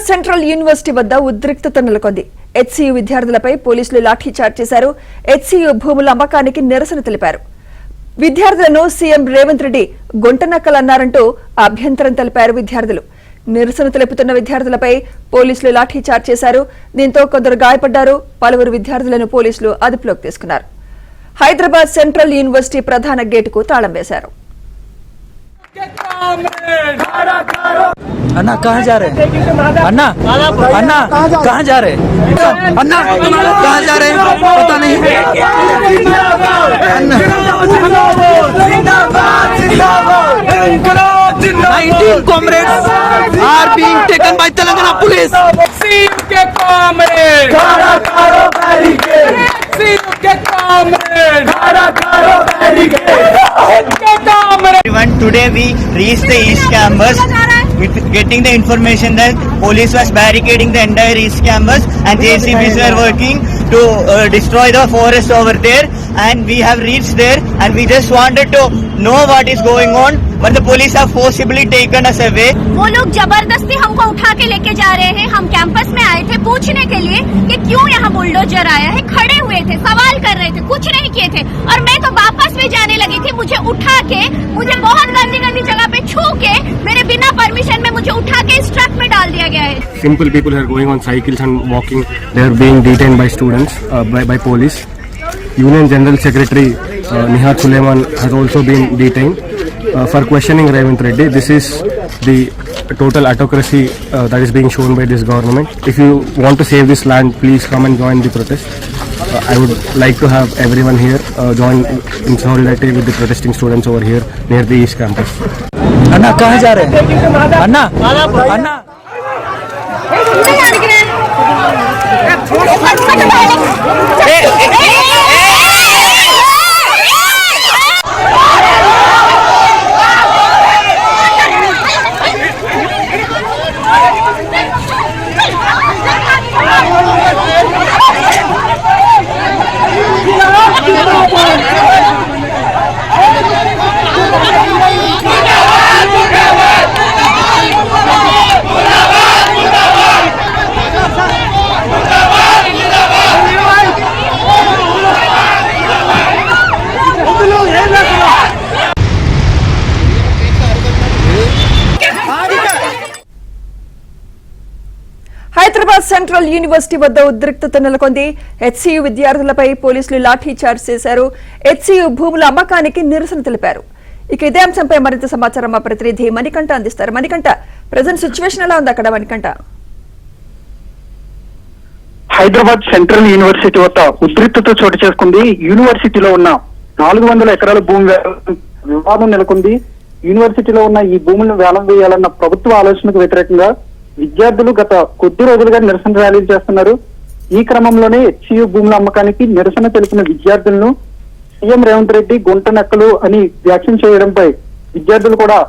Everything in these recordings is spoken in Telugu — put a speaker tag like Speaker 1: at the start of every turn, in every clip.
Speaker 1: సెంట్రల్ యూనివర్సిటీ వద్ద ఉద్రిక్తత నెలకొంది. హెచ్సియు విద్యార్థులపై పోలీసులు లాఠీచార్జ్ చేశారు. హెచ్సియు భూముల అమ్మకానికి నిరసన తెలిపారు. విద్యార్థులను సీఎం రేవంత్ రెడ్డి గుంటనక్కలన్నారంటూ అభ్యంతరం తెలిపారు విద్యార్థులు. నిరసన తెలుపుతున్న విద్యార్థులపై పోలీసులు లాఠీచార్జ్ చేశారు. దీంతో కొందరు గాయపడ్డారు. పలువురు విద్యార్థులను పోలీసులు అదుపులోకి తీసుకున్నారు. హైదరాబాద్ సెంట్రల్ యూనివర్సిటీ ప్రధాన గేటుకు తాళం వేశారు.
Speaker 2: अन्ना कहाँ जा रहे हैं? अन्ना अन्ना कहाँ जा रहे हैं? अन्ना कहाँ जा रहे हैं? पता नहीं। 19 comrades are being taken by Telangana police.
Speaker 3: Today we reached the East Campus with getting the information that police was barricading the entire East Campus and JCBs were working to destroy the forest over there, and we have reached there and we just wanted to know what is going on, but the police have forcibly taken us away.
Speaker 4: वो लोग जबरदस्ती हमको उठा के लेके जा रहे हैं. हम कैंपस में आए थे पूछने के लिए कि क्यों यहाँ बुलडोजर आया है. खड़े हुए थे, सवाल कर रहे थे, कुछ नहीं किए थे और मैं तो वापस भी जाने लगी थी. मुझे उठा के, मुझे बहुत गंदी गंदी जगह पे छू के, मेरे बिना परमिशन में मुझे उठा के इस ट्रक में डाल दिया गया है.
Speaker 5: Simple people are going on cycles and walking. They are being detained by students, by police. Union General Secretary Nihar Suleiman has also been detained for questioning Ravint Reddy. This is the total autocracy that is being shown by this government. If you want to save this land, please come and join the protest. I would like to have everyone here join in solidarity with the protesting students over here near the East Campus.
Speaker 2: अन्ना कहाँ जा रहे हैं? अन्ना अन्ना
Speaker 1: హైదరాబాద్ సెంట్రల్ యూనివర్సిటీ వద్ద ఉద్రిక్తత నెలకొంది. హెచ్సియు విద్యార్థులపై పోలీసులు లాఠీచార్జ్ చేశారు. హెచ్సియు భూముల అమ్మకానికి నిరసన తెలిపారు. ఇక ఇదే అంశంపై మరింత సమాచారం మా ప్రతినిధి మణికంఠ అందిస్తారు. మణికంఠ, ప్రజెంట్ సిచ్యువేషన్ ఎలా ఉంది అక్కడ? మణికంఠ,
Speaker 6: హైదరాబాద్ సెంట్రల్ యూనివర్సిటీ వద్ద ఉద్రిక్తత చోటు చేసుకుంది. యూనివర్సిటీలో ఉన్న 400 ఎకరాల భూమి వివాదం నెలకొంది. యూనివర్సిటీలో ఉన్న ఈ భూములను వేలం వేయాలన్న ప్రభుత్వ ఆలోచనకు వ్యతిరేకంగా విద్యార్థులు గత కొద్ది రోజులుగా నిరసన ర్యాలీలు చేస్తున్నారు. ఈ క్రమంలోనే హెచ్సియు భూముల అమ్మకానికి నిరసన తెలిపిన విద్యార్థులను సీఎం రేవంత్ రెడ్డి గుంటనక్కలు అని వ్యాఖ్యం చేయడంపై విద్యార్థులు కూడా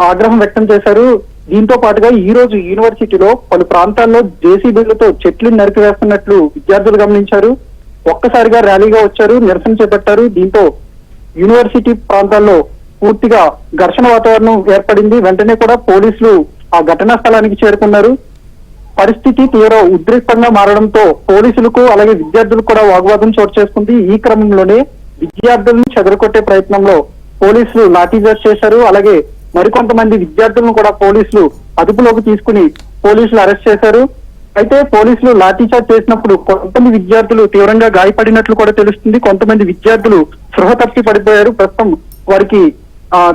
Speaker 6: ఆగ్రహం వ్యక్తం చేశారు. దీంతో పాటుగా ఈ రోజు యూనివర్సిటీలో పలు ప్రాంతాల్లో జేసీబీలతో చెట్లు నరికివేస్తున్నట్లు విద్యార్థులు గమనించారు. ఒక్కసారిగా ర్యాలీగా వచ్చారు, నిరసన చేపట్టారు. దీంతో యూనివర్సిటీ ప్రాంతాల్లో పూర్తిగా ఘర్షణ వాతావరణం ఏర్పడింది. వెంటనే కూడా పోలీసులు ఆ ఘటనా స్థలానికి చేరుకున్నారు. పరిస్థితి తీవ్ర ఉద్రిక్తంగా మారడంతో పోలీసులకు అలాగే విద్యార్థులకు కూడా వాగ్వాదం చోటు చేసుకుంది. ఈ క్రమంలోనే విద్యార్థులను చెదరగొట్టే ప్రయత్నంలో పోలీసులు లాఠీచార్జ్ చేశారు. అలాగే మరికొంతమంది విద్యార్థులను కూడా పోలీసులు అదుపులోకి తీసుకుని పోలీసులు అరెస్ట్ చేశారు. అయితే పోలీసులు లాఠీచార్జ్ చేసినప్పుడు కొంతమంది విద్యార్థులు తీవ్రంగా గాయపడినట్లు కూడా తెలుస్తుంది. కొంతమంది విద్యార్థులు స్పృహ తప్పి పడిపోయారు. ప్రస్తుతం వారికి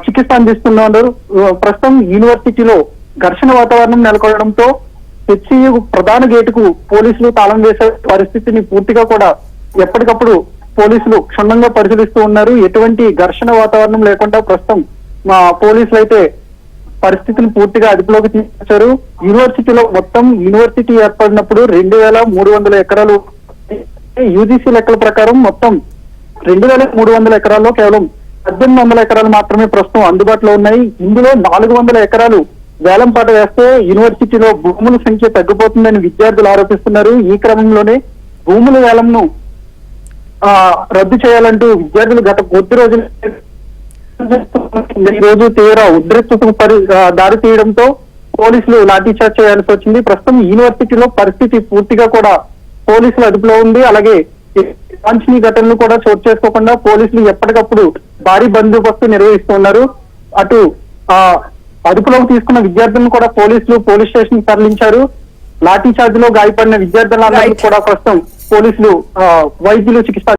Speaker 6: చికిత్స అందిస్తున్నారు. ప్రస్తుతం యూనివర్సిటీలో ఘర్షణ వాతావరణం నెలకొనడంతో హెచ్సియు ప్రధాన గేటుకు పోలీసులు తాళం వేసే పరిస్థితిని పూర్తిగా కూడా ఎప్పటికప్పుడు పోలీసులు క్షుణ్ణంగా పరిశీలిస్తూ ఉన్నారు. ఎటువంటి ఘర్షణ వాతావరణం లేకుండా ప్రస్తుతం మా పోలీసులు అయితే పరిస్థితిని పూర్తిగా అదుపులోకి తీసుకొచ్చారు. యూనివర్సిటీలో మొత్తం యూనివర్సిటీ ఏర్పడినప్పుడు 2300 ఎకరాలు, యూజీసీ లెక్కల ప్రకారం మొత్తం 2300 ఎకరాల్లో కేవలం 1800 ఎకరాలు మాత్రమే ప్రస్తుతం అందుబాటులో ఉన్నాయి. ఇందులో 400 ఎకరాలు వేలం పాట వేస్తే యూనివర్సిటీలో భూముల సంఖ్య తగ్గిపోతుందని విద్యార్థులు ఆరోపిస్తున్నారు. ఈ క్రమంలోనే భూముల వేలంను రద్దు చేయాలంటూ విద్యార్థులు గత కొద్ది రోజులు ఈ రోజు తీవ్ర ఉద్రిక్తతకు దారి తీయడంతో పోలీసులు లాఠీచార్జ్ చేయాల్సి వచ్చింది. ప్రస్తుతం యూనివర్సిటీలో పరిస్థితి పూర్తిగా కూడా పోలీసుల అదుపులో ఉంది. అలాగే వాంఛనీయ ఘటనలు కూడా చోటు చేసుకోకుండా పోలీసులు ఎప్పటికప్పుడు భారీ బందోబస్తు నిర్వహిస్తున్నారు. అటు అదుపులోకి తీసుకున్న విద్యార్థులను కూడా పోలీసులు పోలీస్ స్టేషన్ తరలించారు. లాఠీ చార్జ్ లో గాయపడిన విద్యార్థులందరికీ కూడా ప్రస్తుతం పోలీసులు వైద్యులు చికిత్స